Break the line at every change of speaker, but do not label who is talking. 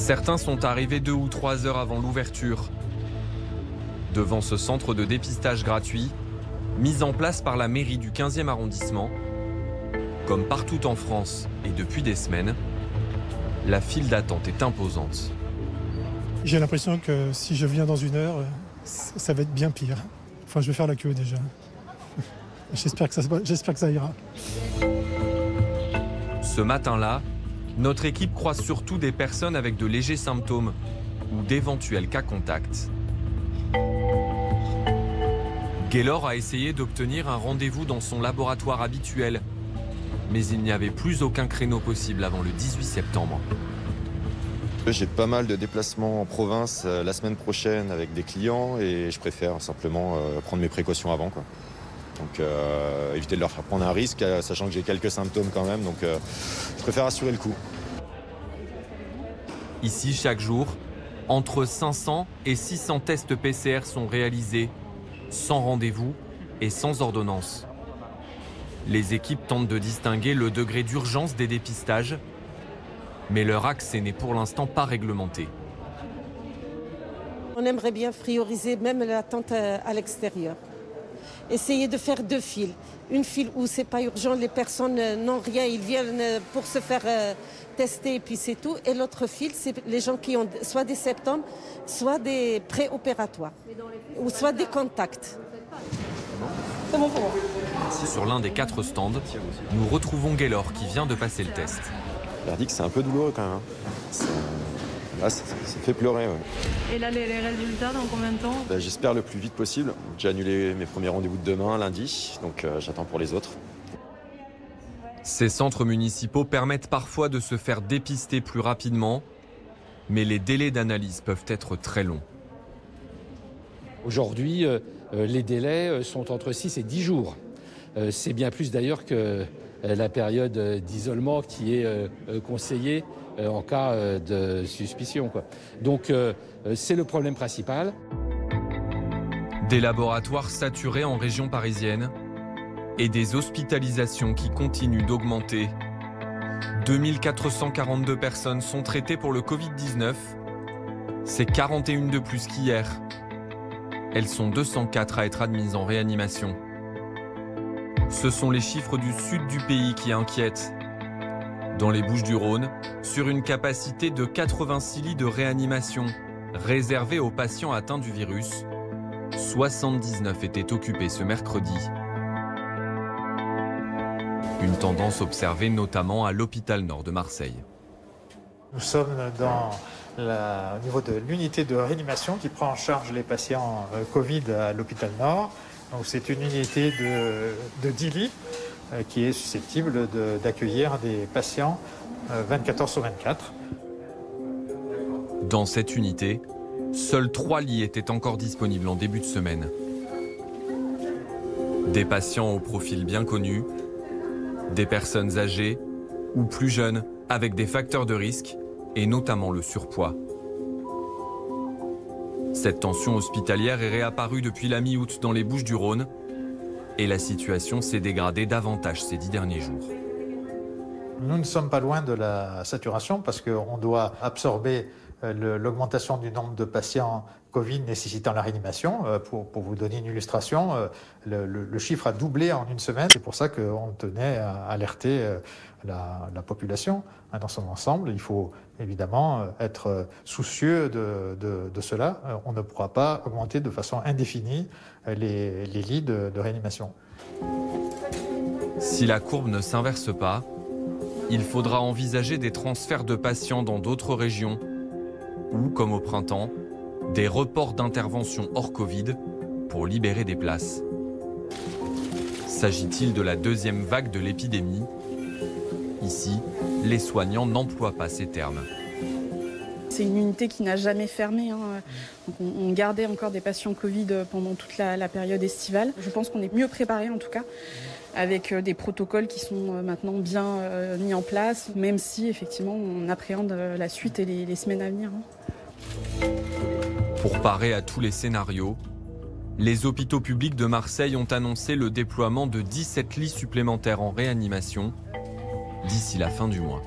Certains sont arrivés 2 ou 3 heures avant l'ouverture. Devant ce centre de dépistage gratuit, mis en place par la mairie du 15e arrondissement, comme partout en France et depuis des semaines, la file d'attente est imposante.
J'ai l'impression que si je viens dans 1 heure, ça va être bien pire. Enfin, je vais faire la queue déjà. J'espère que ça ira.
Ce matin-là, notre équipe croise surtout des personnes avec de légers symptômes ou d'éventuels cas contacts. Gaylor a essayé d'obtenir un rendez-vous dans son laboratoire habituel, mais il n'y avait plus aucun créneau possible avant le 18 septembre.
J'ai pas mal de déplacements en province la semaine prochaine avec des clients et je préfère simplement prendre mes précautions avant, quoi. Donc éviter de leur faire prendre un risque, sachant que j'ai quelques symptômes quand même, donc je préfère assurer le coup.
Ici, chaque jour, entre 500 et 600 tests PCR sont réalisés, sans rendez-vous et sans ordonnance. Les équipes tentent de distinguer le degré d'urgence des dépistages, mais leur accès n'est pour l'instant pas réglementé.
On aimerait bien prioriser même l'attente à l'extérieur. Essayer de faire 2 files. Une file où c'est pas urgent, les personnes n'ont rien, ils viennent pour se faire tester et puis c'est tout. Et l'autre file, c'est les gens qui ont soit des symptômes, soit des préopératoires, ou soit des contacts. C'est bon pour moi.
Sur l'un des 4 stands, nous retrouvons Gaylor qui vient de passer le test.
Verdict, c'est un peu douloureux quand même. Là, ça fait pleurer. Ouais.
Et là, les résultats, dans combien de temps?
J'espère le plus vite possible. J'ai annulé mes premiers rendez-vous de demain, lundi, donc j'attends pour les autres.
Ces centres municipaux permettent parfois de se faire dépister plus rapidement, mais les délais d'analyse peuvent être très longs.
Aujourd'hui, les délais sont entre 6 et 10 jours. C'est bien plus d'ailleurs que la période d'isolement qui est conseillée en cas de suspicion, quoi. Donc c'est le problème principal.
Des laboratoires saturés en région parisienne et des hospitalisations qui continuent d'augmenter. 2442 personnes sont traitées pour le Covid-19. C'est 41 de plus qu'hier. Elles sont 204 à être admises en réanimation. Ce sont les chiffres du sud du pays qui inquiètent. Dans les Bouches-du-Rhône, sur une capacité de 86 lits de réanimation réservés aux patients atteints du virus, 79 étaient occupés ce mercredi. Une tendance observée notamment à l'hôpital Nord de Marseille.
Nous sommes au niveau de l'unité de réanimation qui prend en charge les patients Covid à l'hôpital Nord. Donc c'est une unité de 10 lits qui est susceptible d'accueillir des patients 24 heures sur 24.
Dans cette unité, seuls 3 lits étaient encore disponibles en début de semaine. Des patients au profil bien connu, des personnes âgées ou plus jeunes avec des facteurs de risque et notamment le surpoids. Cette tension hospitalière est réapparue depuis la mi-août dans les Bouches-du-Rhône et la situation s'est dégradée davantage ces 10 derniers jours.
Nous ne sommes pas loin de la saturation parce qu'on doit absorber l'augmentation du nombre de patients Covid nécessitant la réanimation. Pour vous donner une illustration, le chiffre a doublé en une semaine. C'est pour ça qu'on tenait à alerter la population dans son ensemble. Il faut évidemment être soucieux de cela. On ne pourra pas augmenter de façon indéfinie les lits de réanimation.
Si la courbe ne s'inverse pas, il faudra envisager des transferts de patients dans d'autres régions ou, comme au printemps, des reports d'intervention hors Covid pour libérer des places. S'agit-il de la deuxième vague de l'épidémie? Ici, les soignants n'emploient pas ces termes.
C'est une unité qui n'a jamais fermé. Donc on gardait encore des patients Covid pendant toute la période estivale. Je pense qu'on est mieux préparé en tout cas, avec des protocoles qui sont maintenant bien mis en place, même si effectivement on appréhende la suite et les semaines à venir.
Pour parer à tous les scénarios, les hôpitaux publics de Marseille ont annoncé le déploiement de 17 lits supplémentaires en réanimation d'ici la fin du mois.